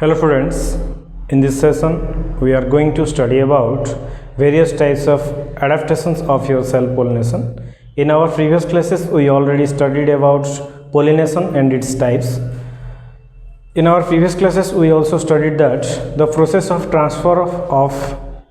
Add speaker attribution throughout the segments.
Speaker 1: Hello students, in this session we are going to study about various types of adaptations of your self-pollination. In our previous classes we already studied about pollination and its types. In our previous classes we also studied that the process of transfer of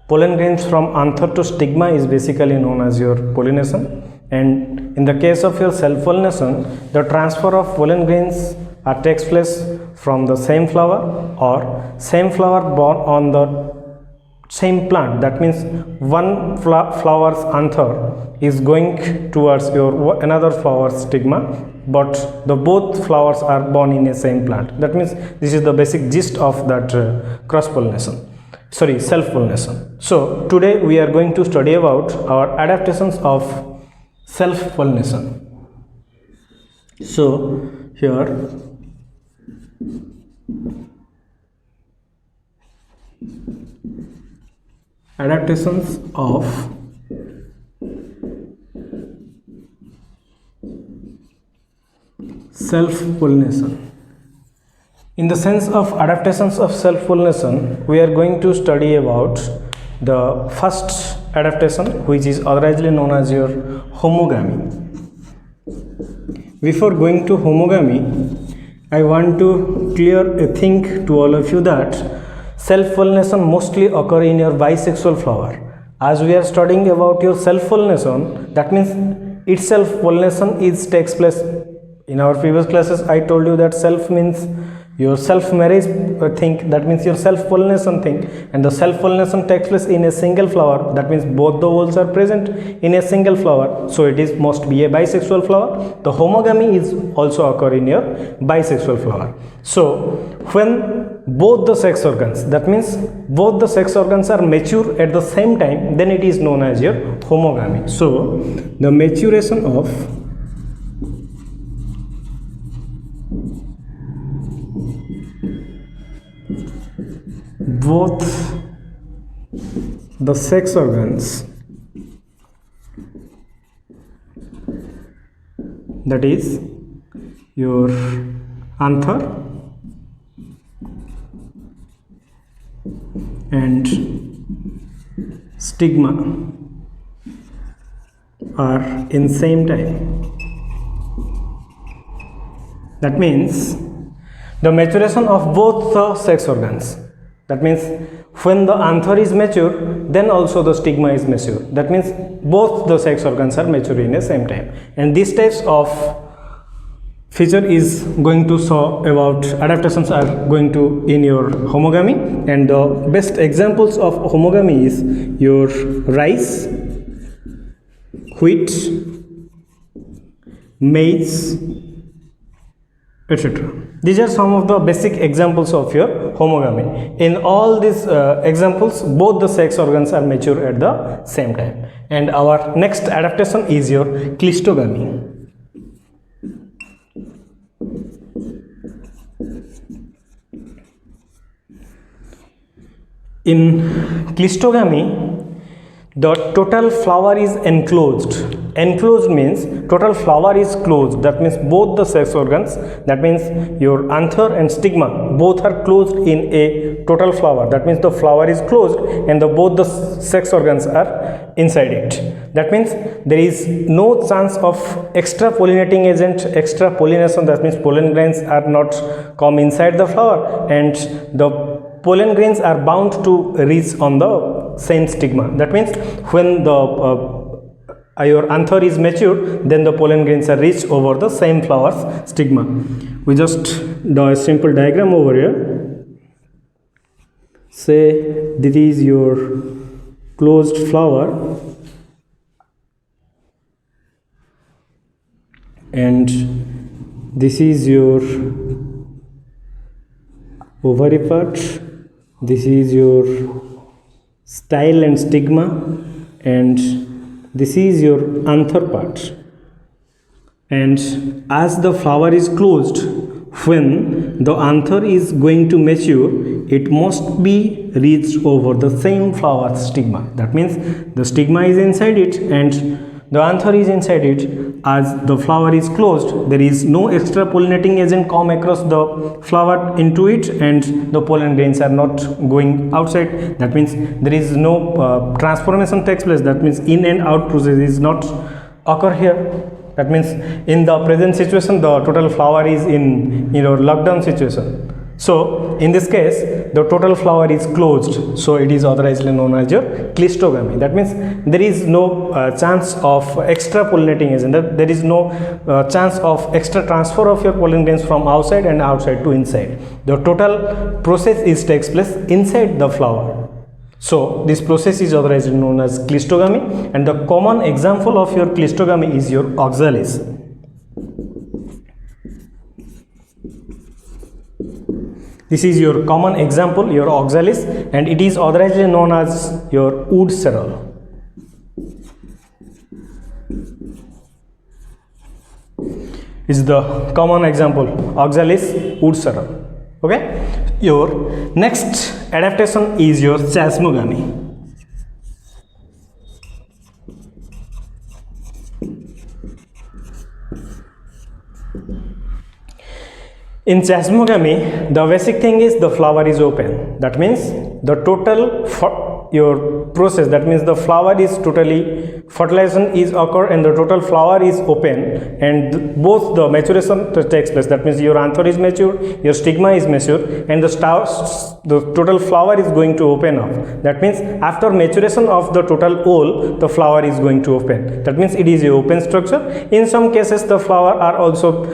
Speaker 1: pollen grains from anther to stigma is basically known as your pollination, and in the case of your self-pollination the transfer of pollen grains takes place from the same flower or same flower born on the same plant. That means one flower's anther is going towards your another flower's stigma, but the both flowers are born in a same plant. That means this is the basic gist of that cross pollination, sorry, self pollination. So today we are going to study about our adaptations of self pollination. So here adaptations of self-pollination. In the sense of adaptations of self-pollination, we are going to study about the first adaptation, which is otherwise known as your homogamy. Before going to homogamy, I want to clear a thing to all of you that self-pollination mostly occur in your bisexual flower. As we are studying about your self-pollination, that means itself pollination takes place. In our previous classes I told you that self means your self-marriage thing, that means your self-pollination thing, and the self-pollination takes place in a single flower. That means both the whorls are present in a single flower, so it is must be a bisexual flower. The homogamy is also occur in your bisexual flower. So when both the sex organs, that means both the sex organs are mature at the same time, then it is known as your homogamy. So the maturation of both the sex organs, that is your anther and stigma, are in same time. That means the maturation of both the sex organs. That means when the anther is mature, then also the stigma is mature. That means both the sex organs are mature in the same time. And these types of feature is going to show about adaptations are going to in your homogamy. And the best examples of homogamy is your rice, wheat, maize, etc. These are some of the basic examples of your homogamy. In all these examples, both the sex organs are mature at the same time. And our next adaptation is your cleistogamy. In cleistogamy, the total flower is enclosed. Enclosed means total flower is closed. That means both the sex organs, that means your anther and stigma, both are closed in a total flower. That means the flower is closed and both the sex organs are inside it. That means there is no chance of extra pollinating agent, extra pollination. That means pollen grains are not come inside the flower and the pollen grains are bound to reach on the same stigma. That means when the your anther is mature, then the pollen grains are reached over the same flower's stigma. We just draw a simple diagram over here. Say this is your closed flower and this is your ovary part, this is your style and stigma, and this is your anther part. And as the flower is closed, when the anther is going to mature, it must be reached over the same flower stigma. That means the stigma is inside it and the anther is inside it. As the flower is closed, there is no extra pollinating agent come across the flower into it, and the pollen grains are not going outside. That means there is no transformation takes place. That means in and out process is not occur here. That means in the present situation the total flower is in lockdown situation. So in this case the total flower is closed, so it is authorizedly known as your cleistogamy. That means there is no chance of extra pollinating agent, there is no chance of extra transfer of your pollen grains from outside and outside to inside. The total process is takes place inside the flower. So this process is authorized known as cleistogamy, and the common example of your cleistogamy is your oxalis. This is your common example, your oxalis, and it is authorized known as your wood sorrel. Is the common example oxalis, wood sorrel. Okay, your next adaptation is your chasmogamy. In chasmogamy, the basic thing is the flower is open. That means the total your process, that means the flower is totally fertilization is occur and the total flower is open, and both the maturation takes place. That means your anther is mature, your stigma is mature, and the total flower is going to open up. That means after maturation of the total whole, the flower is going to open. That means it is a open structure. In some cases the flower are also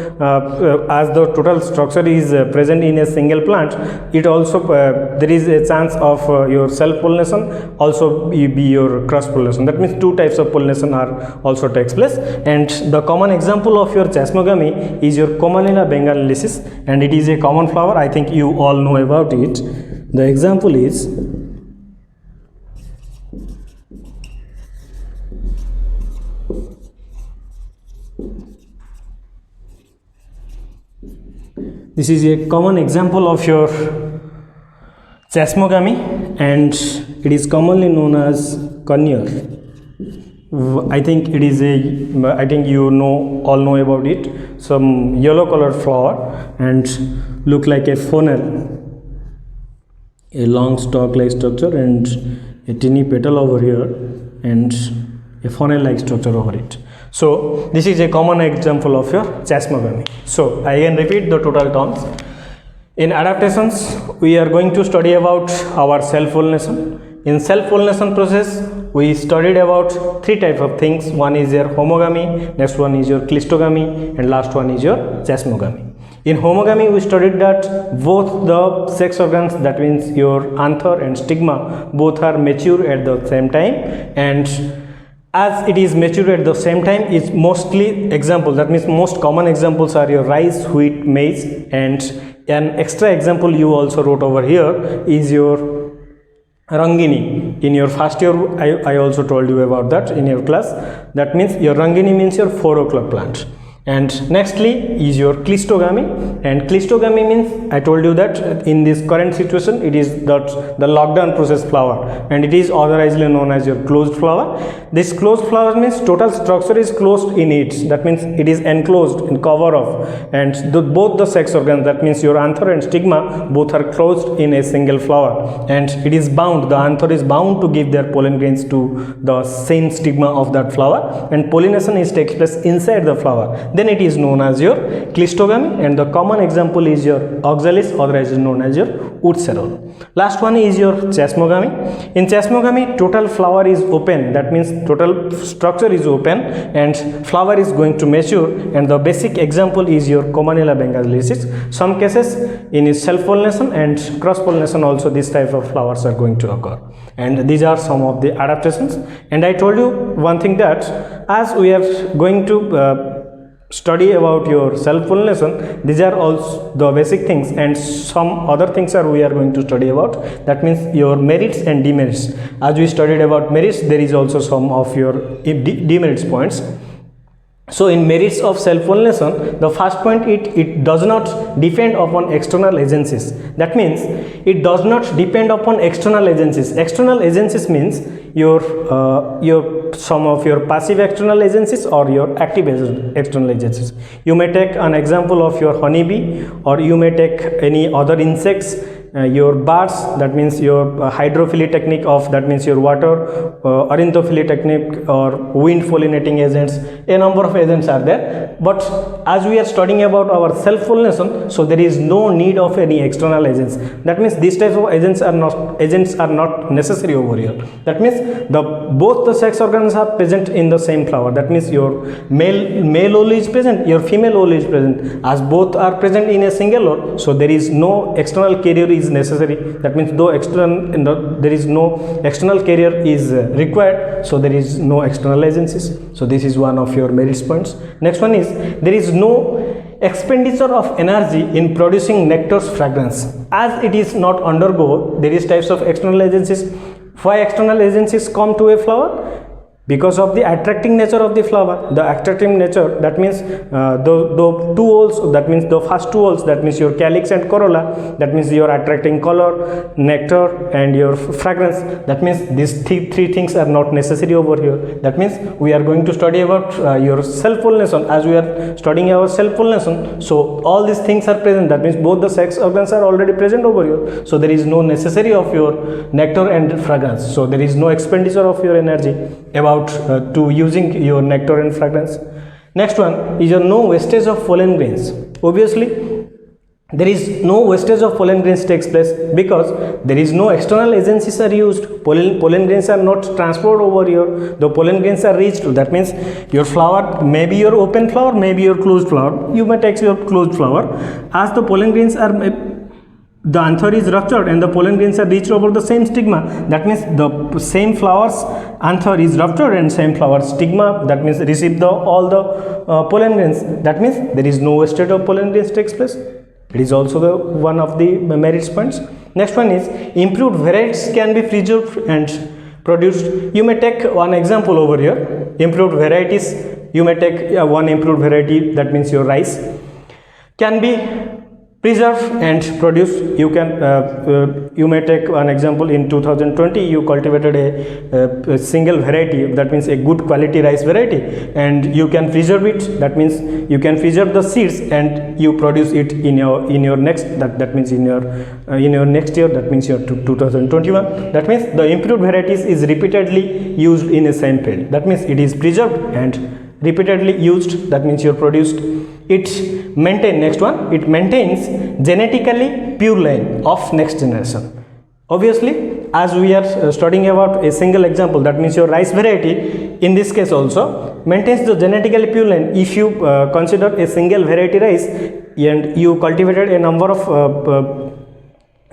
Speaker 1: as the total structure is present in a single plant, it also there is a chance of your self pollination, also be your cross pollination. That means two types of pollination are also takes place. And the common example of your chasmogamy is your Commonella bengalensis, and it is a common flower. I think you all know about it. The example is this is a common example of your chasmogamy, and it is commonly known as conure. I think it is I think you all know about it. Some yellow colored flower and look like a funnel, a long stalk like structure and a tiny petal over here and a funnel like structure over it. So this is a common example of your chasmogamy. So I can repeat the total terms. In adaptations, we are going to study about our self-pollination. In self-pollination process, we studied about three types of things. One is your homogamy, next one is your cleistogamy, and last one is your chasmogamy. In homogamy, we studied that both the sex organs, that means your anther and stigma, both are mature at the same time, and as it is mature at the same time, is mostly example, that means most common examples are your rice, wheat, maize, and an extra example you also wrote over here is your rangini. In your first year, I also told you about that in your class. That means your rangini means your 4 o'clock plant. And nextly is your cleistogamy, and cleistogamy means I told you that in this current situation it is that the lockdown process flower, and it is authorizedly known as your closed flower. This closed flower means total structure is closed in it, that means it is enclosed in cover of, and both the sex organs, that means your anther and stigma, both are closed in a single flower, and it is bound, the anther is bound to give their pollen grains to the same stigma of that flower, and pollination is takes place inside the flower. Then it is known as your cleistogamy, and the common example is your oxalis, otherwise known as your wood sorrel. Last one is your chasmogamy. In chasmogamy, total flower is open, that means total structure is open and flower is going to mature, and the basic example is your Commonella bengalensis. Some cases in self-pollination and cross-pollination also this type of flowers are going to occur, and these are some of the adaptations. And I told you one thing, that as we are going to study about your self-pollination, these are also the basic things, and some other things are we are going to study about, that means your merits and demerits. As we studied about merits, there is also some of your demerits points. So in merits of self-pollination, the first point, it does not depend upon external agencies. That means it does not depend upon external agencies. External agencies means your some of your passive external agencies or your active external agencies. You may take an example of your honeybee, or you may take any other insects, your birds, that means your hydrophily technique of, that means your water, ornithophily technique or wind pollinating agents. A number of agents are there, but as we are studying about our self pollination, so there is no need of any external agents. That means these types of agents are not necessary over here. That means both the sex organs are present in the same flower. That means your male ovule is present, your female ovule is present. As both are present in a single ovule, so there is no external carrier is necessary. That means there is no external carrier is required, so there is no external agencies. So this is one of your merit points. Next one is, there is no expenditure of energy in producing nectar's fragrance, as it is not undergo. There is types of external agencies. Why external agencies come to a flower? Because of the attracting nature of the flower. The attractive nature, that means the two holes, that means the first two holes, that means your calyx and corolla, that means your attracting color, nectar and your fragrance. That means these three things are not necessary over here. That means we are going to study about your self pollination. As we are studying our self pollination, so all these things are present. That means both the sex organs are already present over here, so there is no necessary of your nectar and fragrance. So there is no expenditure of your energy about to using your nectar and fragrance. Next one is no wastage of pollen grains. Obviously there is no wastage of pollen grains takes place, because there is no external agencies are used. Pollen grains are not transferred over here. The pollen grains are reached. That means your flower, maybe your open flower, maybe your closed flower. You may take your closed flower. As the pollen grains are, the anther is ruptured and the pollen grains are reached over the same stigma. That means the same flower's anther is ruptured and same flower's stigma, that means receive all the pollen grains. That means there is no wastage of pollen grains takes place. It is also the one of the merit points. Next one is, improved varieties can be preserved and produced. You may take one example over here. Improved varieties, you may take one improved variety, that means your rice, can be preserve and produce. You can you may take an example. In 2020 you cultivated a single variety, that means a good quality rice variety, and you can preserve it. That means you can preserve the seeds and you produce it in your next, that means in your next year, that means your 2021. That means the improved varieties is repeatedly used in a same field. That means it is preserved and repeatedly used. That means you are produced. It maintains, next one, it maintains genetically pure line of next generation. Obviously, as we are studying about a single example, that means your rice variety, in this case also maintains the genetically pure line. If you consider a single variety rice and you cultivated a number of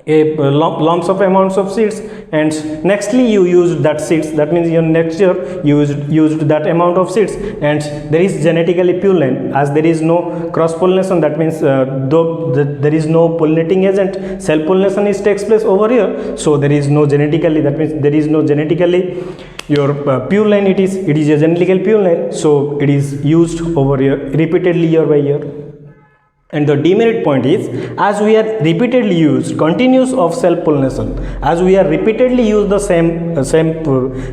Speaker 1: lumps of amounts of seeds, and nextly you used that seeds, that means your next year you used that amount of seeds, and there is genetically pure line. As there is no cross pollination, that means there is no pollinating agent, self pollination takes place over here, so there is no genetically, that means there is no genetically your pure line. It is a genetically pure line, so it is used over here repeatedly year by year. And the demerit point is, as we are repeatedly used continuous of self pollination, as we are repeatedly use the same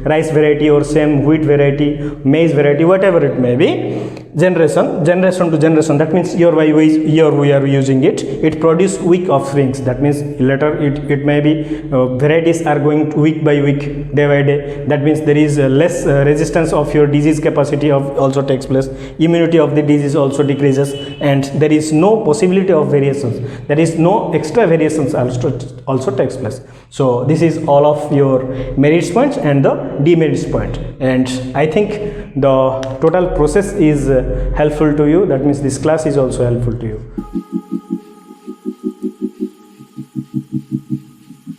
Speaker 1: rice variety or same wheat variety, maize variety, whatever it may be, generation to generation, that means year by year we are using it produce weak offsprings. That means later it may be varieties are going week by week, day by day. That means there is less resistance of your disease capacity also takes place, immunity of the disease also decreases, and there is no possibility of variations, there is no extra variations also takes place. So this is all of your merits points and the demerits point, and I think the total process is helpful to you. That means this class is also helpful to you.